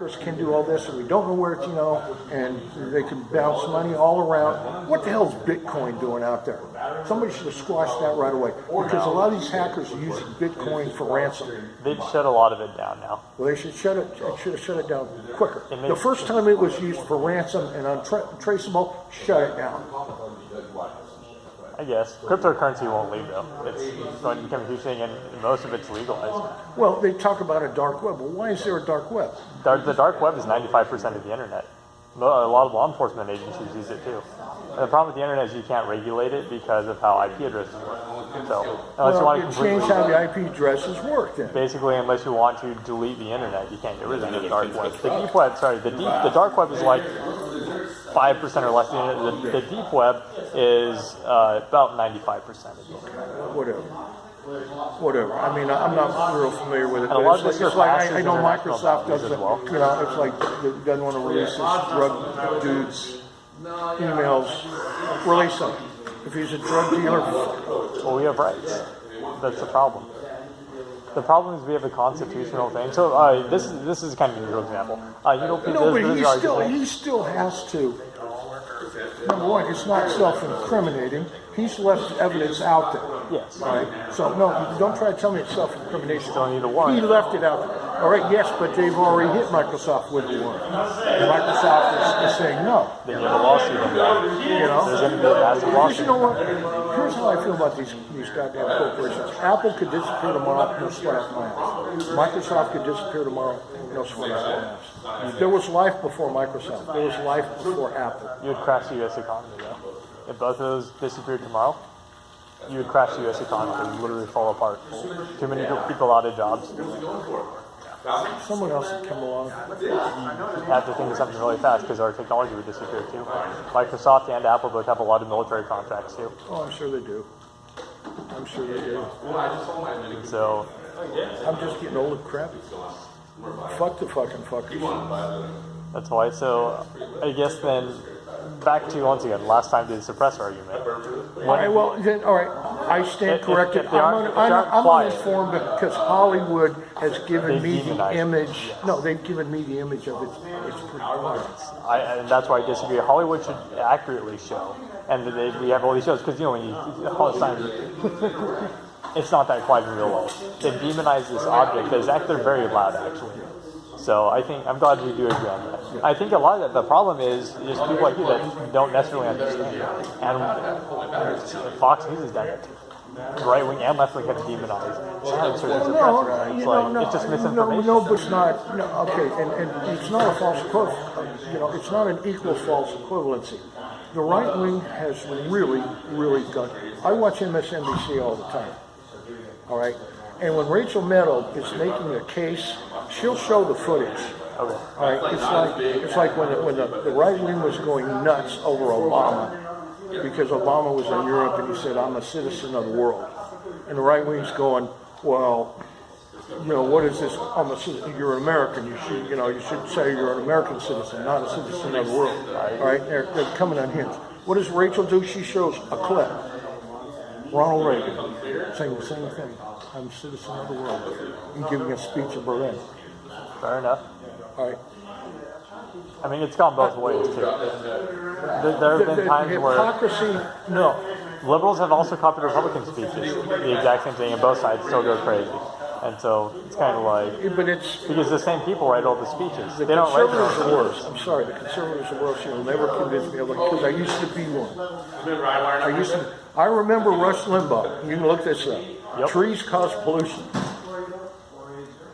hackers can do all this, and we don't know where it's, and they can bounce money all around. What the hell is Bitcoin doing out there? Somebody should have squashed that right away, because a lot of these hackers are using Bitcoin for ransom. They've shut a lot of it down now. Well, they should should have shut it down quicker. The first time it was used for ransom and untraceable, shut it down. I guess. Cryptocurrency won't leave, though. It's going to become a huge thing, and most of it's legalized. Well, they talk about a dark web. Well, why is there a dark web? The dark web is 95% of the internet. A lot of law enforcement agencies use it, too. And the problem with the internet is you can't regulate it because of how IP addresses work. So, unless you want to change how the IP addresses work, then. Basically, unless you want to delete the internet, you can't get rid of the dark web. The deep web, the dark web is like 5% or less. The deep web is about 95% of the internet. Whatever. I mean, I'm not real familiar with it. And a lot of it's like I know Microsoft does it. Well. It's like it doesn't want to release this drug dude's emails. Release them. If he's a drug dealer. Well, we have rights. That's the problem. The problem is we have a constitutional thing. So this is kind of a good example. But he still has to. Number one, it's not self-incriminating. He's left evidence out there. Yes. Right? So, no, don't try to tell me it's self-incrimination. Don't need a warrant. He left it out there. All right, yes, but they've already hit Microsoft with a warrant. Microsoft is saying no. Then you have a lawsuit on that. There's going to be a massive lawsuit. You know what? Here's how I feel about these goddamn corporations. Apple could disappear tomorrow, no sweat off my ass. Microsoft could disappear tomorrow, no sweat off my ass. There was life before Microsoft. There was life before Apple. You would crash the U.S. economy, though. If both of those disappeared tomorrow, you would crash the U.S. economy. It would literally fall apart. Too many people out of jobs. Someone else would come along. You have to think of something really fast because our technology would disappear too. Microsoft and Apple both have a lot of military contracts too. Oh, I'm sure they do. So, I'm just getting old and crappy. Fuck the fucking fuckers. That's why. So, I guess then, back to, once again, last time to the suppressor argument. All right, I stand corrected. I'm uninformed because Hollywood has given me the image. Yes. No, they've given me the image of its performance. And that's why I disagree. Hollywood should accurately show. And we have all these shows, because, when you all the time, it's not that quiet in real life. They demonize this object they're very loud, actually. So I'm glad we do agree on that. I think a lot of the problem is just people like you that don't necessarily understand. And Fox News has done it. Right wing and left wing have demonized. It's just misinformation. No, but it's not. No, okay, and it's not a false equivalent. It's not an equal false equivalency. The right wing has really, really done. I watch MSNBC all the time. All right. And when Rachel Maddow is making a case, she'll show the footage. Okay. All right. It's like when the right wing was going nuts over Obama, because Obama was in Europe and he said, "I'm a citizen of the world," and the right wing's going, "Well, what is this? You're an American. You should say you're an American citizen, not a citizen of the world." All right. They're coming unhinged. What does Rachel do? She shows a clip. Ronald Reagan saying the same thing. I'm a citizen of the world. And giving a speech in Berlin. Fair enough. All right. I mean, it's gone both ways, too. There have been times where... Hypocrisy, no. Liberals have also copied Republican speeches. The exact same thing, and both sides still go crazy. And so it's kind of like... But it's... Because the same people write all the speeches. The conservatives are worse. I'm sorry, the conservatives are worse. You'll never convince me of it, because I used to be one. I remember Rush Limbaugh. You can look this up. Yep. Trees cause pollution.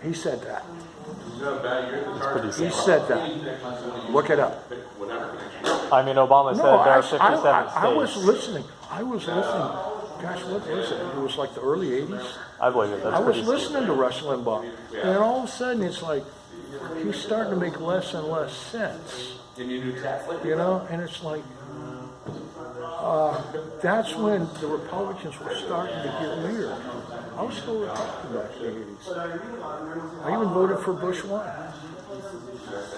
He said that. It's pretty sad. He said that. Look it up. I mean, Obama said there are 57 states. I was listening. Gosh, what was it? It was like the early 80s. I believe it. I was listening to Rush Limbaugh. And then all of a sudden, it's like, he's starting to make less and less sense. And it's like, that's when the Republicans were starting to get weird. I was still a Republican back in the 80s. I even voted for Bush 1.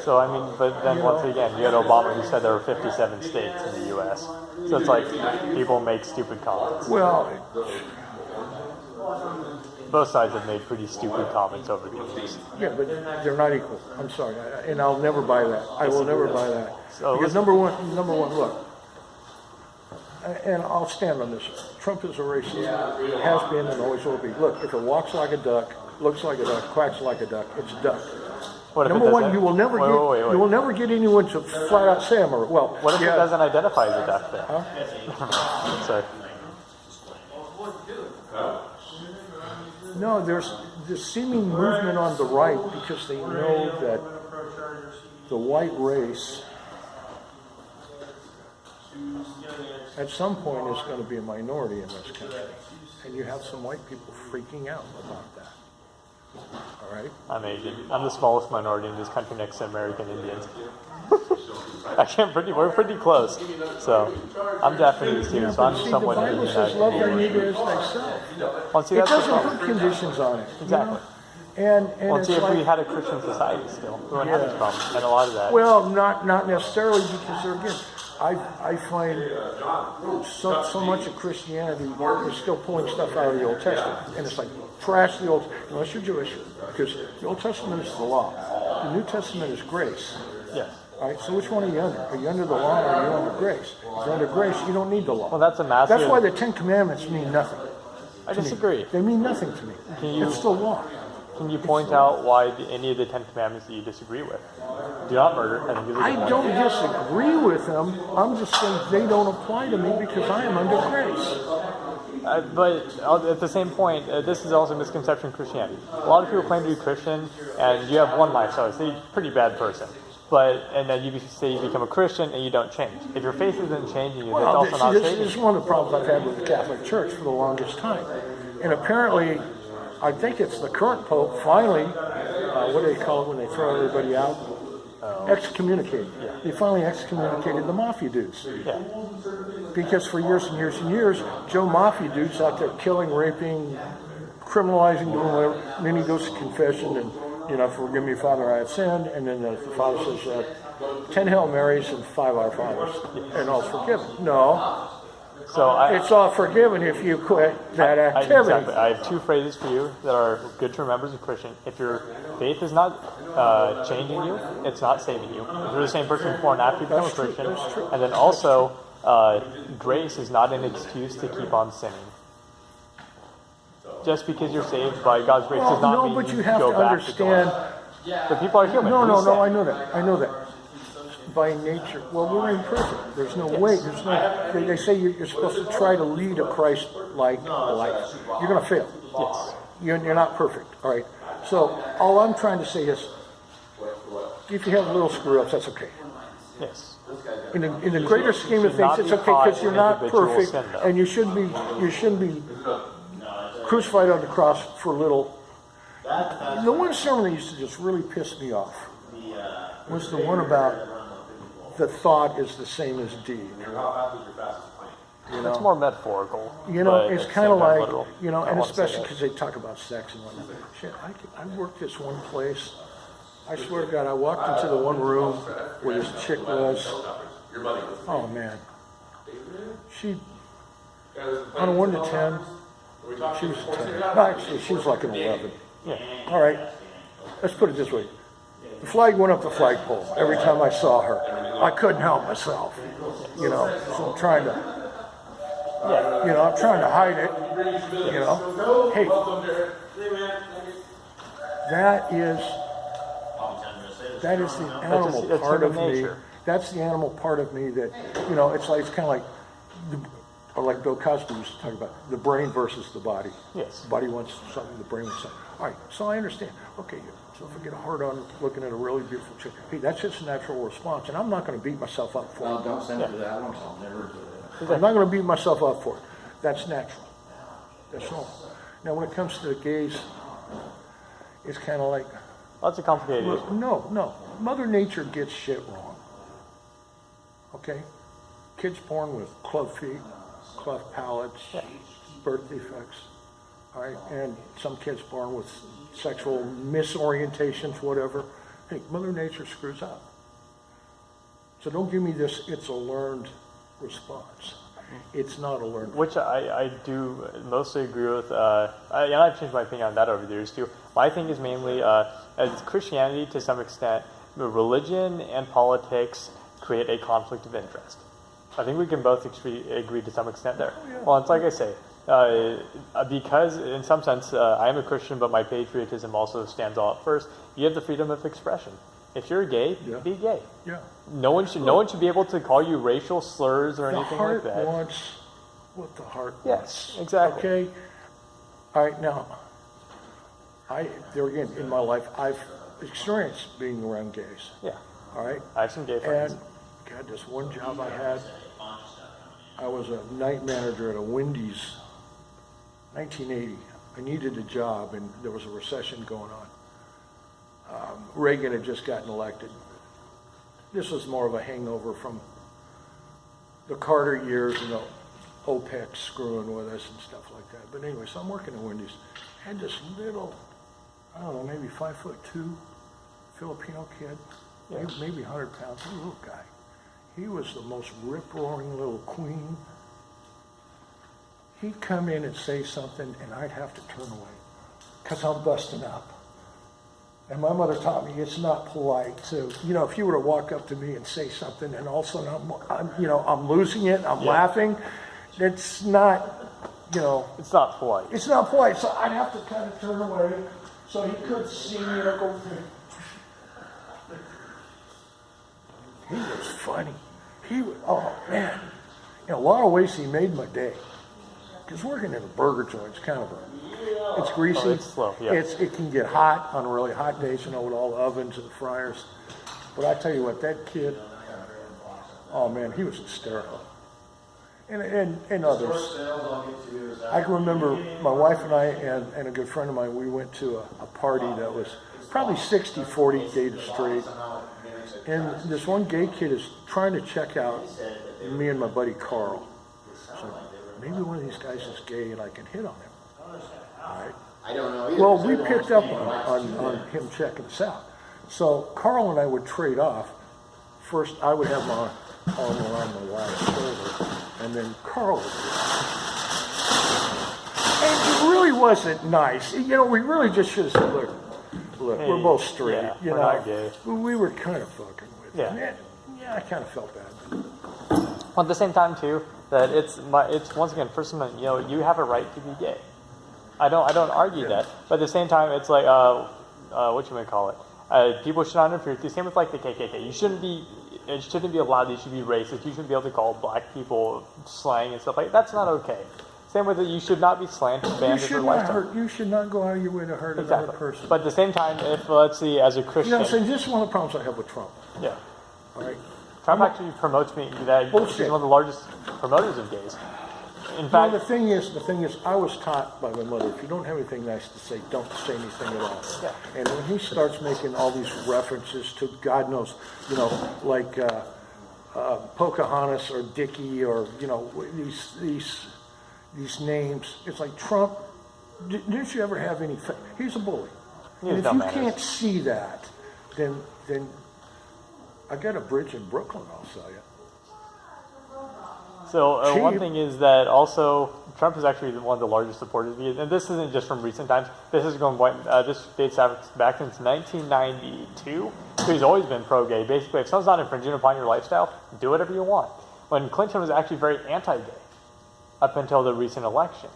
So, I mean, but then once again, you had Obama who said there were 57 states in the U.S. So it's like people make stupid comments. Well, both sides have made pretty stupid comments over the years. Yeah, but they're not equal. I'm sorry, and I'll never buy that. I will never buy that. So Because number one, look, and I'll stand on this. Trump is a racist, has been and always will be. Look, if it walks like a duck, looks like a duck, quacks like a duck, it's a duck. What if it Number one, doesn't- you will never wait, get wait, wait. you will never get anyone to flat out say I'm a well. What if yeah, it doesn't identify as a duck then? Huh? Sorry. No, there's this seeming movement on the right because they know that the white race at some point is going to be a minority in this country. And you have some white people freaking out about that. All right? I'm Asian. I'm the smallest minority in this country next to American Indians. We're pretty close. So I'm Japanese too, Yeah, so but I'm see, the somewhat Bible says love their neighbor as thyself. Well, see, It that's the doesn't problem. put conditions on it. you Exactly. know? And Well, it's see, if like, we had a Christian society still, we wouldn't have this Yeah. problem. And a lot of that. well, not necessarily because they're again. I find so much of Christianity is still pulling stuff out of the Old Testament, and it's like trash the Old, unless you're Jewish, because the Old Testament is the law, the New Testament is grace. Yes. All right, so which one are you under? Are you under the law or are you under grace? If you're under grace, you don't need the law. Well, that's a massive. That's why the Ten Commandments mean nothing. I to me. disagree. They mean nothing to me. It's the law. Can you point out why any of the 10 Commandments that you disagree with? Do not murder. I think is a I good one. don't disagree with them. I'm just saying they don't apply to me because I am under grace. But at the same point, this is also a misconception of Christianity. A lot of people claim to be Christian, and you have one lifestyle. So you're a pretty bad person. And then you say you become a Christian and you don't change. If your faith isn't changing you, that's Well, also not this saving is you. one of the problems I've had with the Catholic Church for the longest time. And apparently, I think it's the current Pope finally, what do they call it when they throw everybody out? Excommunicated. Yeah. They finally excommunicated the mafia dudes. Yeah. Because for years and years and years, Joe Mafia dude's out there killing, raping, criminalizing, doing whatever. And then he goes to confession and, forgive me, Father, I have sinned. And then the Father says, 10 Hail Marys and 5 Our Fathers. And all's forgiven. No, So it's all forgiven if you quit that activity. Exactly. I have two phrases for you that are good to remember as a Christian. If your faith is not changing you, it's not saving you. If you're the same person before and after you become a That's true. Christian, That's true. and then also grace is not an excuse to keep on sinning. Just because you're saved by God's grace does not No, mean but you you have go to back understand. to God. But people are human. No, We sin. I know that. By nature, well, we're imperfect. There's no way. There's no. They say you're supposed to try to lead a Christ-like life. You're going to fail. Yes. You're not perfect. All right. So all I'm trying to say is, if you have little screw-ups, that's okay. Yes. In the greater scheme of should things, not it's be okay caught because you're in not habitual perfect, sin, though. and you shouldn't be crucified on the cross for little. The one sermon that used to just really piss me off was the one about the thought is the same as deed. It's more metaphorical. You know, but it's at the kind same of time like, literal. I and won't say especially that. because they talk about sex and whatnot. Shit, I worked this one place. I swear to God, I walked into the one room where this chick was. Oh man, she on a 1 to 10, she was a 10. No, actually, she was like an 11. Yeah. All right, let's put it this way. The flag went up the flagpole every time I saw her. I couldn't help myself, so I'm trying to, I'm trying to hide it, Hey, that is the animal that's part of human me. nature. That's the animal part of me that, it's kind of like, or like Bill Cosby used to talk about, the brain versus the body. Yes. The body wants something, the brain wants something. All right, so I understand. Okay, so if I get a hard on looking at a really beautiful chick, hey, that's just a natural response, and I'm not going to beat myself up for it. Don't send it to that one. I'll never do that. I'm not going to beat myself up for it. That's natural. That's normal. Now, when it comes to the gays, it's kind of like, That's a complicated issue. no. Mother Nature gets shit wrong. Okay? Kids born with club feet, cleft palates, birth defects. All right? And some kids born with sexual misorientations, whatever. Hey, Mother Nature screws up. So don't give me this, it's a learned response. It's not a learned. Which I do mostly agree with. And I've changed my opinion on that over the years too. My thing is mainly as Christianity to some extent, religion and politics create a conflict of interest. I think we can both agree to some extent there. Well, it's like I say, because in some sense I am a Christian, but my patriotism also stands out first. You have the freedom of expression. If you're gay, be gay. Yeah. No one should be able to call you racial slurs or The anything heart like that. wants what the heart Yes, wants. exactly. Okay. All right. Now, there again in my life, I've experienced being around gays. Yeah, All right. I have some gay friends. And God, this one job I had, I was a night manager at a Wendy's, 1980. I needed a job, and there was a recession going on. Reagan had just gotten elected. This was more of a hangover from the Carter years and the OPEC screwing with us and stuff like that. But anyway, so I'm working at Wendy's. I had this little, I don't know, maybe 5'2" Filipino kid, maybe 100 pounds, a little guy. He was the most rip-roaring little queen. He'd come in and say something, and I'd have to turn away because I'm busting up. And my mother taught me it's not polite to, if you were to walk up to me and say something, and all of a sudden I'm losing it, I'm laughing. It's not, It's not polite. it's not polite. So I'd have to kind of turn away so he could see me and go. He was funny. Oh man. In a lot of ways, he made my day. Because working in a burger joint is kind of it's greasy. Oh, it's slow, yeah. It can get hot on really hot days, with all the ovens and fryers. But I tell you what, that kid, oh man, he was hysterical. And others. I can remember my wife and I and a good friend of mine, we went to a party that was probably 60-40 gay to straight. And this one gay kid is trying to check out me and my buddy Carl. So maybe one of these guys is gay and I can hit on him. All right. I don't know. Well, we picked up on him checking us out. So Carl and I would trade off. First, I would have my arm around my wife's shoulder, and then Carl would do it. And it really wasn't nice. We really just should have said, look, Hey, we're both straight. yeah, we're not gay. We were kind of fucking with Yeah. him. Yeah, I kind of felt bad. Well, at the same time too, that it's once again, first of all, you have a right to be gay. I don't argue that, but at the same time, it's like what you might call it. People should not interfere. The same with like the KKK. It shouldn't be allowed. You should be racist. You shouldn't be able to call black people slang and stuff like that. That's not okay. Same with it. You should not be slandered, banned for lifetime. You should not go out of your way to hurt another person. But at the same time, if let's see, as a Christian, so this is one of the problems I have with Trump. yeah, All right. Trump actually promotes me. That Bullshit. he's one of the largest promoters of gays. In Well, fact, the thing is, I was taught by my mother, if you don't have anything nice to say, don't say anything at all. Yeah. And when he starts making all these references to God knows, like Pocahontas or Dickie or these names, it's like Trump. Didn't you ever have any? He's a bully. He And has if no you manners. can't see that, then I got a bridge in Brooklyn. I'll sell you. So one Cheap. thing is that also Trump is actually one of the largest supporters of gays, and this isn't just from recent times. This is going this dates back since 1992. So he's always been pro-gay. Basically, if someone's not infringing upon your lifestyle, do whatever you want. When Clinton was actually very anti-gay up until the recent election.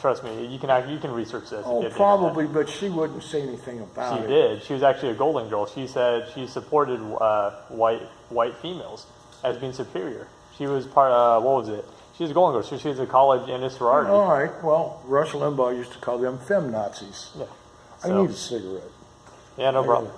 Trust me, you can research this. Oh, probably, but she wouldn't say anything about She it. did. She was actually a Golden Girl. She said she supported white females as being superior. She was part of, what was it? She was a Golden Girl. She was a college in a sorority. All right. Well, Rush Limbaugh used to call them fem Nazis. Yeah. I need a cigarette. Yeah, no problem.